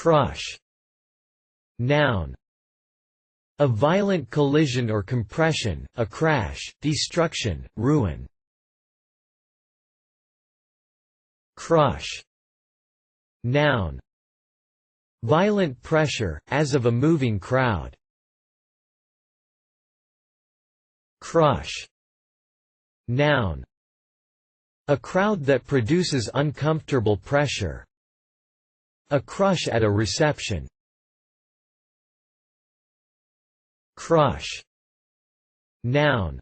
Crush. Noun. A violent collision or compression, a crash, destruction, ruin. Crush. Noun. Violent pressure, as of a moving crowd. Crush. Noun. A crowd that produces uncomfortable pressure. A crush at a reception. Crush. Noun.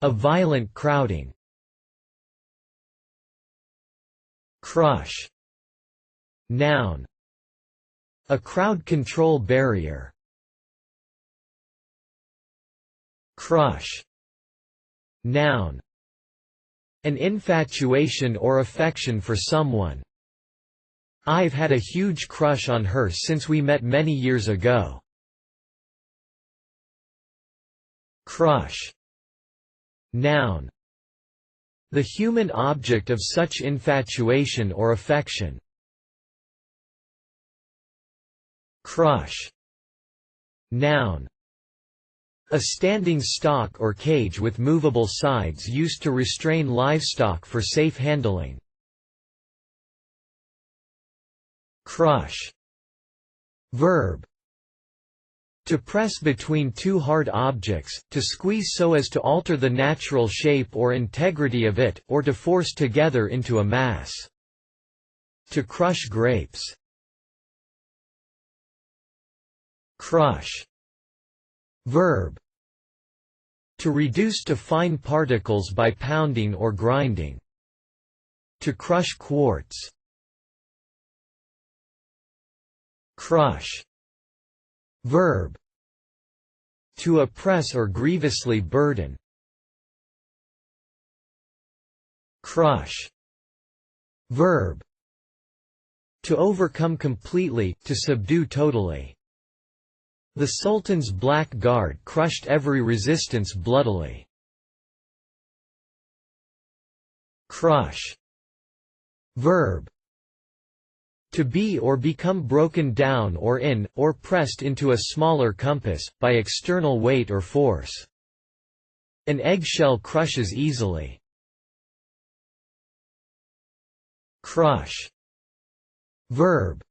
A violent crowding. Crush. Noun. A crowd control barrier. Crush. Noun. An infatuation or affection for someone. I've had a huge crush on her since we met many years ago. Crush. Noun. The human object of such infatuation or affection. Crush. Noun. A standing stock or cage with movable sides used to restrain livestock for safe handling. Crush. Verb. To press between two hard objects, to squeeze so as to alter the natural shape or integrity of it, or to force together into a mass. To crush grapes. Crush. Verb. To reduce to fine particles by pounding or grinding. To crush quartz. Crush. Verb. To oppress or grievously burden. Crush. Verb. To overcome completely, to subdue totally. The Sultan's black guard crushed every resistance bloodily. Crush. Verb. To be or become broken down or in, or pressed into a smaller compass, by external weight or force. An eggshell crushes easily. Crush. Verb.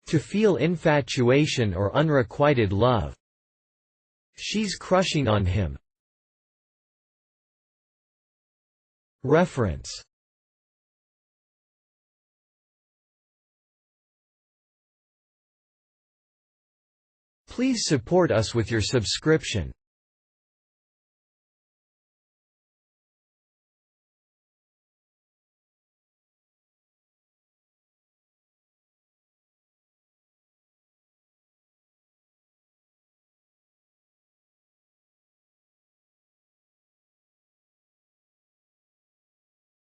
To feel infatuation or unrequited love. She's crushing on him. Reference. Please support us with your subscription.